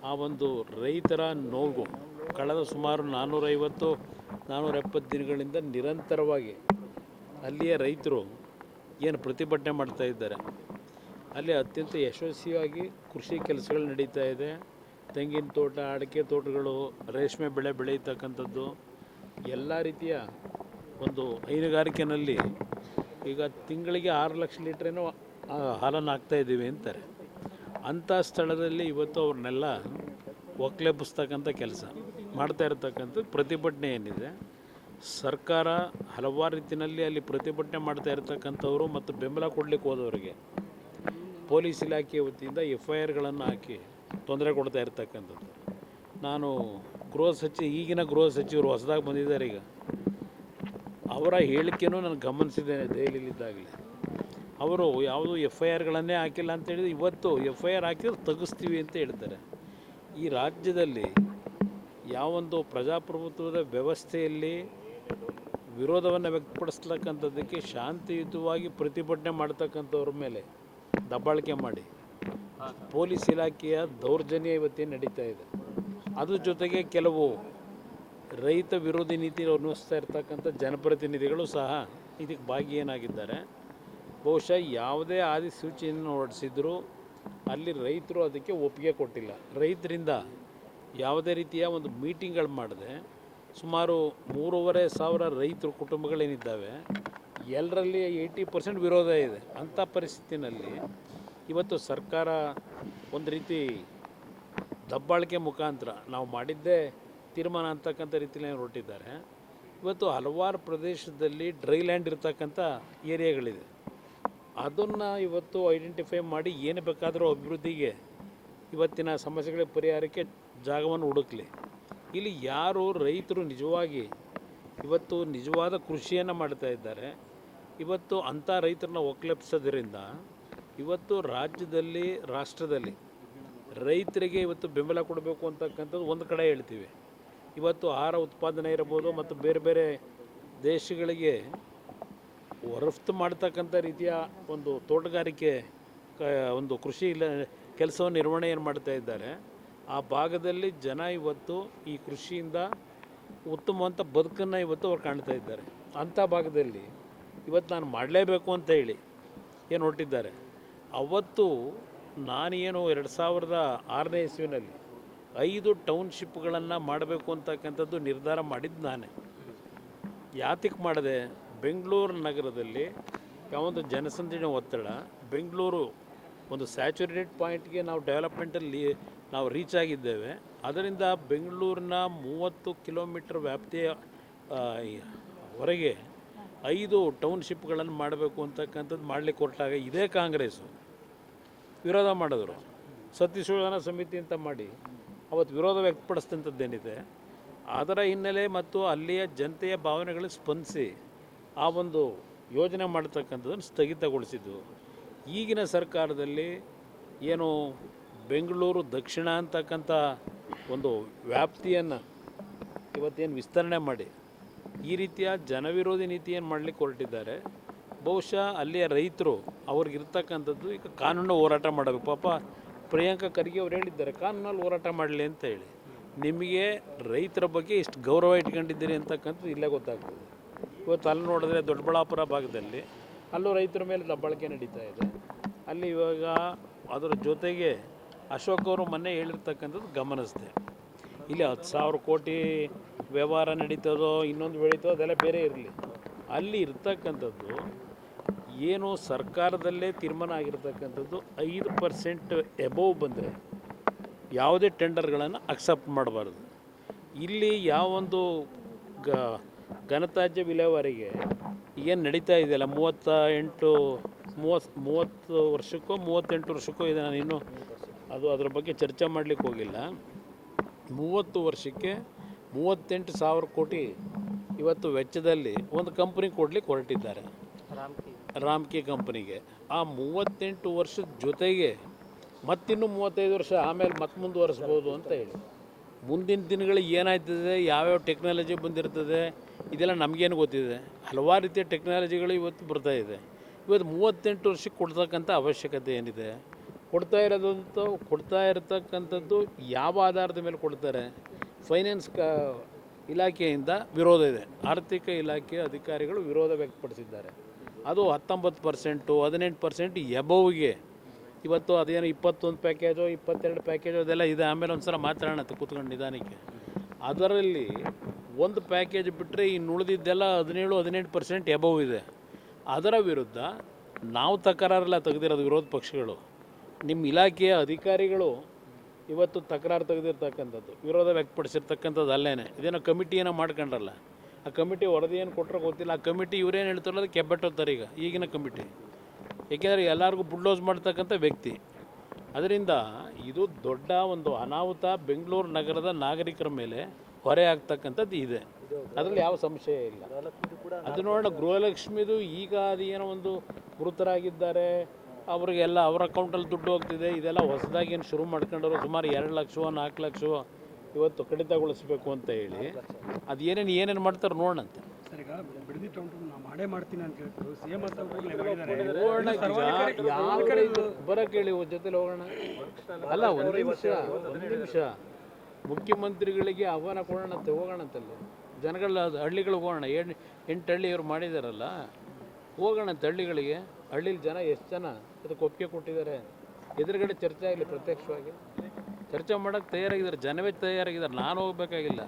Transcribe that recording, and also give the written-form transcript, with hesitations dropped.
ಆ ಒಂದು ರೈತರ ನೋವು ಕಳೆದ ಸುಮಾರು 450-470 ದಿನಗಳಿಂದ ನಿರಂತರವಾಗಿ ಅಲ್ಲಿಯ ರೈತರು ಏನು ಪ್ರತಿಭಟನೆ ಮಾಡ್ತಾ ಇದ್ದಾರೆ. ಅಲ್ಲಿ ಅತ್ಯಂತ ಯಶಸ್ವಿಯಾಗಿ ಕೃಷಿ ಕೆಲಸಗಳು ನಡೀತಾ ಇದೆ. ತೆಂಗಿನ ತೋಟ, ಅಡಿಕೆ ತೋಟಗಳು, ರೇಷ್ಮೆ ಬೆಳೆ ಬೆಳೆಯತಕ್ಕಂಥದ್ದು, ಎಲ್ಲ ರೀತಿಯ ಒಂದು ಹೈನುಗಾರಿಕೆಯಲ್ಲಿ ಈಗ ತಿಂಗಳಿಗೆ 6 ಲಕ್ಷ ಲೀಟ್ರೇನೋ ಹಾಲನ್ನು ಹಾಕ್ತಾಯಿದ್ದೀವಿ ಅಂತಾರೆ. ಅಂಥ ಸ್ಥಳದಲ್ಲಿ ಇವತ್ತು ಅವ್ರನ್ನೆಲ್ಲ ಒಕ್ಲೆಬ್ಬಿಸ್ತಕ್ಕಂಥ ಕೆಲಸ ಮಾಡ್ತಾ ಇರತಕ್ಕಂಥದ್ದು ಪ್ರತಿಭಟನೆ ಏನಿದೆ. ಸರ್ಕಾರ ಹಲವಾರು ರೀತಿಯಲ್ಲಿ ಅಲ್ಲಿ ಪ್ರತಿಭಟನೆ ಮಾಡ್ತಾ ಇರತಕ್ಕಂಥವ್ರು ಮತ್ತು ಬೆಂಬಲ ಕೊಡಲಿಕ್ಕೆ ಹೋದವರಿಗೆ ಪೊಲೀಸ್ ಇಲಾಖೆ ವತಿಯಿಂದ FIRಗಳನ್ನು ಹಾಕಿ ತೊಂದರೆ ಕೊಡ್ತಾ ಇರ್ತಕ್ಕಂಥದ್ದು. ನಾನು ಈಗಿನ ಗೃಹ ಸಚಿವರು ಹೊಸದಾಗಿ ಬಂದಿದ್ದಾರೆ, ಈಗ ಅವರ ಹೇಳಿಕೆನೂ ನಾನು ಗಮನಿಸಿದ್ದೇನೆ ದೆಹಲಿಯಲ್ಲಿದ್ದಾಗಲೇ. ಅವರು ಯಾವುದು FIRಗಳನ್ನೇ ಹಾಕಿಲ್ಲ ಅಂತೇಳಿದ್ರೆ ಇವತ್ತು FIR ಹಾಕಿದ್ರೆ ತೆಗೆಸ್ತೀವಿ ಅಂತ ಹೇಳ್ತಾರೆ. ಈ ರಾಜ್ಯದಲ್ಲಿ ಯಾವೊಂದು ಪ್ರಜಾಪ್ರಭುತ್ವದ ವ್ಯವಸ್ಥೆಯಲ್ಲಿ ವಿರೋಧವನ್ನು ವ್ಯಕ್ತಪಡಿಸ್ತಕ್ಕಂಥದ್ದಕ್ಕೆ ಶಾಂತಿಯುತವಾಗಿ ಪ್ರತಿಭಟನೆ ಮಾಡ್ತಕ್ಕಂಥವ್ರ ಮೇಲೆ ದಬ್ಬಾಳಿಕೆ ಮಾಡಿ ಪೊಲೀಸ್ ಇಲಾಖೆಯ ದೌರ್ಜನ್ಯ ಇವತ್ತೇನು ನಡೀತಾ ಇದೆ. ಅದ್ರ ಜೊತೆಗೆ ಕೆಲವು ರೈತ ವಿರೋಧಿ ನೀತಿ ಅನುಸರಿಸ್ತಾ ಇರ್ತಕ್ಕಂಥ ಜನಪ್ರತಿನಿಧಿಗಳು ಸಹ ಇದಕ್ಕೆ ಭಾಗಿಯೇನಾಗಿದ್ದಾರೆ. ಬಹುಶಃ ಯಾವುದೇ ಆದಿಸೂಚಿಯನ್ನು ಹೊರಡಿಸಿದ್ರು ಅಲ್ಲಿ ರೈತರು ಅದಕ್ಕೆ ಒಪ್ಪಿಗೆ ಕೊಟ್ಟಿಲ್ಲ. ರೈತರಿಂದ ಯಾವುದೇ ರೀತಿಯ ಒಂದು ಮೀಟಿಂಗ್ಗಳು ಮಾಡದೆ ಸುಮಾರು 3,500 ರೈತರು ಕುಟುಂಬಗಳೇನಿದ್ದಾವೆ ಎಲ್ಲರಲ್ಲಿ 80% ವಿರೋಧ ಇದೆ. ಅಂಥ ಪರಿಸ್ಥಿತಿನಲ್ಲಿ ಇವತ್ತು ಸರ್ಕಾರ ಒಂದು ರೀತಿ ದಬ್ಬಾಳಿಕೆ ಮುಖಾಂತರ ನಾವು ಮಾಡಿದ್ದೇ ತೀರ್ಮಾನ ಅಂತಕ್ಕಂಥ ರೀತಿಯಲ್ಲಿ ಹೊರಟಿದ್ದಾರೆ. ಇವತ್ತು ಹಲವಾರು ಪ್ರದೇಶದಲ್ಲಿ ಡ್ರೈ ಲ್ಯಾಂಡ್ ಇರ್ತಕ್ಕಂಥ ಏರಿಯಾಗಳಿದೆ. ಅದನ್ನು ಇವತ್ತು ಐಡೆಂಟಿಫೈ ಮಾಡಿ ಏನು ಬೇಕಾದರೂ ಅಭಿವೃದ್ಧಿಗೆ ಇವತ್ತಿನ ಸಮಸ್ಯೆಗಳ ಪರಿಹಾರಕ್ಕೆ ಜಾಗವನ್ನು ಹುಡುಕಲಿ. ಇಲ್ಲಿ ಯಾರು ರೈತರು ನಿಜವಾಗಿ ಇವತ್ತು ನಿಜವಾದ ಕೃಷಿಯನ್ನು ಮಾಡ್ತಾ ಇದ್ದಾರೆ, ಇವತ್ತು ಅಂಥ ರೈತರನ್ನ ಒಕ್ಲೆಬ್ಸೋದ್ರಿಂದ ಇವತ್ತು ರಾಜ್ಯದಲ್ಲಿ ರಾಷ್ಟ್ರದಲ್ಲಿ ರೈತರಿಗೆ ಇವತ್ತು ಬೆಂಬಲ ಕೊಡಬೇಕು ಅಂತಕ್ಕಂಥದ್ದು ಒಂದು ಕಡೆ ಹೇಳ್ತೀವಿ. ಇವತ್ತು ಆಹಾರ ಉತ್ಪಾದನೆ ಇರ್ಬೋದು ಮತ್ತು ಬೇರೆ ಬೇರೆ ದೇಶಗಳಿಗೆ ರಫ್ತು ಮಾಡ್ತಕ್ಕಂಥ ರೀತಿಯ ಒಂದು ತೋಟಗಾರಿಕೆ ಒಂದು ಕೃಷಿ ಕೆಲಸವನ್ನು ನಿರ್ವಹಣೆಯನ್ನು ಮಾಡ್ತಾ ಇದ್ದಾರೆ. ಆ ಭಾಗದಲ್ಲಿ ಜನ ಇವತ್ತು ಈ ಕೃಷಿಯಿಂದ ಉತ್ತಮವಂತ ಬದುಕನ್ನು ಇವತ್ತು ಅವ್ರು ಕಾಣ್ತಾ ಇದ್ದಾರೆ. ಅಂಥ ಭಾಗದಲ್ಲಿ ಇವತ್ತು ನಾನು ಮಾಡಲೇಬೇಕು ಅಂತ ಹೇಳಿ ಏನು ಹೊರಟಿದ್ದಾರೆ. ಅವತ್ತು ನಾನೇನು 2006ನೇ ಇಸ್ವಿನಲ್ಲಿ 5 ಟೌನ್ಶಿಪ್ಗಳನ್ನು ಮಾಡಬೇಕು ಅಂತಕ್ಕಂಥದ್ದು ನಿರ್ಧಾರ ಮಾಡಿದ್ದು ನಾನೇ. ಯಾತಕ್ಕೆ ಮಾಡಿದೆ? ಬೆಂಗಳೂರು ನಗರದಲ್ಲಿ ಯಾವೊಂದು ಜನಸಂದಣಿ ಒತ್ತಡ, ಬೆಂಗಳೂರು ಒಂದು ಸ್ಯಾಚುರೇಟೆಡ್ ಪಾಯಿಂಟ್ಗೆ ನಾವು ಡೆವಲಪ್ಮೆಂಟಲ್ಲಿ ನಾವು ರೀಚ್ ಆಗಿದ್ದೇವೆ. ಅದರಿಂದ ಬೆಂಗಳೂರಿನ 30 ಕಿಲೋಮೀಟರ್ ವ್ಯಾಪ್ತಿಯ ಹೊರಗೆ 5 ಟೌನ್ಶಿಪ್ಗಳನ್ನು ಮಾಡಬೇಕು ಅಂತಕ್ಕಂಥದ್ದು ಮಾಡಲಿಕ್ಕೆ ಹೊರಟಾಗ ಇದೇ ಕಾಂಗ್ರೆಸ್ಸು ವಿರೋಧ ಮಾಡಿದ್ರು. ಸತ್ಯಶೋಧನಾ ಸಮಿತಿ ಅಂತ ಮಾಡಿ ಅವತ್ತು ವಿರೋಧ ವ್ಯಕ್ತಪಡಿಸಿದಂಥದ್ದೇನಿದೆ ಅದರ ಹಿನ್ನೆಲೆ ಮತ್ತು ಅಲ್ಲಿಯ ಜನತೆಯ ಭಾವನೆಗಳಿಗೆ ಸ್ಪಂದಿಸಿ ಆ ಒಂದು ಯೋಜನೆ ಮಾಡ್ತಕ್ಕಂಥದ್ದನ್ನು ಸ್ಥಗಿತಗೊಳಿಸಿದ್ದು. ಈಗಿನ ಸರ್ಕಾರದಲ್ಲಿ ಏನು ಬೆಂಗಳೂರು ದಕ್ಷಿಣ ಅಂತಕ್ಕಂಥ ಒಂದು ವ್ಯಾಪ್ತಿಯನ್ನು ಇವತ್ತೇನು ವಿಸ್ತರಣೆ ಮಾಡಿ ಈ ರೀತಿಯ ಜನವಿರೋಧಿ ನೀತಿಯನ್ನು ಮಾಡಲಿಕ್ಕೆ ಹೊರಟಿದ್ದಾರೆ. ಬಹುಶಃ ಅಲ್ಲಿಯ ರೈತರು ಅವ್ರಿಗಿರ್ತಕ್ಕಂಥದ್ದು ಈಗ ಕಾನೂನು ಹೋರಾಟ ಮಾಡಬೇಕು. ಪಾಪ ಪ್ರಿಯಾಂಕಾ ಖರ್ಗೆ ಅವ್ರು ಹೇಳಿದ್ದಾರೆ ಕಾನೂನಲ್ಲಿ ಹೋರಾಟ ಮಾಡಲಿ ಅಂತ ಹೇಳಿ. ನಿಮಗೆ ರೈತರ ಬಗ್ಗೆ ಇಷ್ಟು ಗೌರವ ಇಟ್ಕೊಂಡಿದ್ದೀರಿ ಅಂತಕ್ಕಂಥದ್ದು ಇಲ್ಲೇ ಗೊತ್ತಾಗ್ತದೆ. ಇವತ್ತು ಅಲ್ಲಿ ನೋಡಿದ್ರೆ ದೊಡ್ಡಬಳ್ಳಾಪುರ ಭಾಗದಲ್ಲಿ ಅಲ್ಲೂ ರೈತರ ಮೇಲೆ ದಬ್ಬಾಳಿಕೆ ನಡೀತಾ ಇದೆ. ಅಲ್ಲಿ ಇವಾಗ ಅದರ ಜೊತೆಗೆ ಅಶೋಕ್ ಅವರು ಮೊನ್ನೆ ಹೇಳಿರ್ತಕ್ಕಂಥದ್ದು ಗಮನಿಸಿದೆ. ಇಲ್ಲಿ 10,000 ಕೋಟಿ ವ್ಯವಹಾರ ನಡೀತದೋ ಇನ್ನೊಂದು ಬೆಳೀತೋ ಅದೆಲ್ಲ ಬೇರೆ ಇರಲಿ. ಅಲ್ಲಿ ಇರ್ತಕ್ಕಂಥದ್ದು ಏನು ಸರ್ಕಾರದಲ್ಲೇ ತೀರ್ಮಾನ ಆಗಿರ್ತಕ್ಕಂಥದ್ದು 5% ಎಬೋವ್ ಬಂದರೆ ಯಾವುದೇ ಟೆಂಡರ್ಗಳನ್ನು ಅಕ್ಸೆಪ್ಟ್ ಮಾಡಬಾರ್ದು. ಇಲ್ಲಿ ಯಾವೊಂದು ಘನತ್ಯಾಜ್ಯ ವಿಲೇವಾರಿಗೆ ಏನು ನಡೀತಾ ಇದೆಯಲ್ಲ 30 ವರ್ಷಕ್ಕೋ 38 ವರ್ಷಕ್ಕೋ ಇದೆ. ನಾನು ಇನ್ನೂ ಅದರ ಬಗ್ಗೆ ಚರ್ಚೆ ಮಾಡಲಿಕ್ಕೆ ಹೋಗಿಲ್ಲ. 30 ವರ್ಷಕ್ಕೆ 38,000 ಕೋಟಿ ಇವತ್ತು ವೆಚ್ಚದಲ್ಲಿ ಒಂದು ಕಂಪ್ನಿ ಕೊಡಲಿಕ್ಕೆ ಹೊರಟಿದ್ದಾರೆ, ರಾಮ್ಕಿ ಕಂಪ್ನಿಗೆ. ಆ 38 ವರ್ಷದ ಜೊತೆಗೆ ಮತ್ತಿನ್ನೂ 35 ವರ್ಷ ಆಮೇಲೆ ಮತ್ತೆ ಮುಂದುವರಿಸ್ಬೋದು ಅಂತ ಹೇಳಿ. ಮುಂದಿನ ದಿನಗಳಿಗೆ ಏನಾಯ್ತದೆ, ಯಾವ್ಯಾವ ಟೆಕ್ನಾಲಜಿ ಬಂದಿರ್ತದೆ ಇದೆಲ್ಲ ನಮಗೇನು ಗೊತ್ತಿದೆ. ಹಲವಾರು ರೀತಿಯ ಟೆಕ್ನಾಲಜಿಗಳು ಇವತ್ತು ಬರ್ತಾಯಿದೆ. ಇವತ್ತು 38 ವರ್ಷಕ್ಕೆ ಕೊಡ್ತಕ್ಕಂಥ ಅವಶ್ಯಕತೆ ಏನಿದೆ? ಕೊಡ್ತಾ ಇರತಕ್ಕಂಥದ್ದು ಯಾವ ಆಧಾರದ ಮೇಲೆ ಕೊಡ್ತಾರೆ? ಫೈನಾನ್ಸ್ ಇಲಾಖೆಯಿಂದ ವಿರೋಧ ಇದೆ. ಆರ್ಥಿಕ ಇಲಾಖೆ ಅಧಿಕಾರಿಗಳು ವಿರೋಧ ವ್ಯಕ್ತಪಡಿಸಿದ್ದಾರೆ. ಅದು 19%, 18% ಎಬೋವ್ಗೆ. ಇವತ್ತು ಅದೇನೋ 21 ಪ್ಯಾಕೇಜೋ 22 ಪ್ಯಾಕೇಜೋ ಅದೆಲ್ಲ ಇದೆ. ಆಮೇಲೆ ಒಂದು ಸಲ ಮಾತಾಡೋಣ ಕೂತ್ಕೊಂಡು ನಿಧಾನಕ್ಕೆ. ಅದರಲ್ಲಿ ಒಂದು ಪ್ಯಾಕೇಜ್ ಬಿಟ್ಟರೆ ಇನ್ನು ಉಳಿದಿದ್ದೆಲ್ಲ 17-18% ಎಬೋವ್ ಇದೆ. ಅದರ ವಿರುದ್ಧ ನಾವು ತಕರಾರೆಲ್ಲ ತೆಗೆದಿರೋದು ವಿರೋಧ ಪಕ್ಷಗಳು. ನಿಮ್ಮ ಇಲಾಖೆಯ ಅಧಿಕಾರಿಗಳು ಇವತ್ತು ತಕರಾರು ತೆಗೆದಿರ್ತಕ್ಕಂಥದ್ದು, ವಿರೋಧ ವ್ಯಕ್ತಪಡಿಸಿರ್ತಕ್ಕಂಥದ್ದು ಅಲ್ಲೇನೆ. ಇದೇನೋ ಕಮಿಟಿಯನ್ನು ಮಾಡ್ಕೊಂಡ್ರಲ್ಲ, ಆ ಕಮಿಟಿ ವರದಿ ಏನು ಕೊಟ್ಟರೋ ಗೊತ್ತಿಲ್ಲ. ಆ ಕಮಿಟಿ ಇವರೇನು ಹೇಳ್ತಾರಲ್ಲ ಅದಕ್ಕೆ ಕೆಬ್ಬಟ್ಟೋತಾರೆ ಈಗಿನ ಕಮಿಟಿ. ಏಕೆಂದರೆ ಎಲ್ಲರಿಗೂ ಬುಲ್ಡೋಸ್ ಮಾಡ್ತಕ್ಕಂಥ ವ್ಯಕ್ತಿ. ಅದರಿಂದ ಇದು ದೊಡ್ಡ ಒಂದು ಅನಾಹುತ ಬೆಂಗಳೂರು ನಗರದ ನಾಗರಿಕರ ಮೇಲೆ ಹೊರೆ ಆಗ್ತಕ್ಕಂಥದ್ದು ಇದೆ. ಅದರಲ್ಲಿ ಯಾವ ಸಂಶಯ ಇಲ್ಲ. ಅದು ನೋಡೋಣ, ಗೃಹಲಕ್ಷ್ಮಿದು ಈಗ ಅದೇನೋ ಒಂದು ಮೃತರಾಗಿದ್ದಾರೆ, ಅವರಿಗೆಲ್ಲ ಅವ್ರ ಅಕೌಂಟಲ್ಲಿ ದುಡ್ಡು ಹೋಗ್ತಿದೆ. ಇದೆಲ್ಲ ಹೊಸದಾಗಿ ಏನು ಶುರು ಮಾಡ್ಕೊಂಡವರು ಸುಮಾರು 2 ಲಕ್ಷ 4 ಲಕ್ಷ ಇವತ್ತು ಕಡಿತಗೊಳಿಸಬೇಕು ಅಂತ ಹೇಳಿ ಅದು ಏನೇನು ಮಾಡ್ತಾರೆ ನೋಡೋಣಂತೆ. ಬರೋಕೆ ಹೇಳಿ ಜೊತೆಲಿ ಹೋಗೋಣ. ಅಲ್ಲ, ಒಂದು ನಿಮಿಷ ಮುಖ್ಯಮಂತ್ರಿಗಳಿಗೆ ಆಹ್ವಾನ ಕೊಡೋಣಂತೆ, ಹೋಗೋಣಂತಲ್ಲಿ ಜನಗಳ ಹಳ್ಳಿಗಳಿಗೆ ಹೋಗೋಣ. 8 ಹಳ್ಳಿ ಇವ್ರು ಮಾಡಿದಾರಲ್ಲ, ಹೋಗೋಣಂತೆ ಹಳ್ಳಿಗಳಿಗೆ. ಹಳ್ಳಿಲಿ ಜನ ಎಷ್ಟು ಜನ ಅದಕ್ಕೆ ಒಪ್ಪಿಗೆ ಕೊಟ್ಟಿದ್ದಾರೆ? ಎದುರುಗಡೆ ಚರ್ಚೆ ಆಗಲಿ, ಪ್ರತ್ಯಕ್ಷವಾಗಿ ಚರ್ಚೆ ಮಾಡೋಕ್ಕೆ ತಯಾರಾಗಿದ್ದಾರೆ. ಜನವೇ ತಯಾರಾಗಿದ್ದಾರೆ. ನಾನು ಹೋಗ್ಬೇಕಾಗಿಲ್ಲ.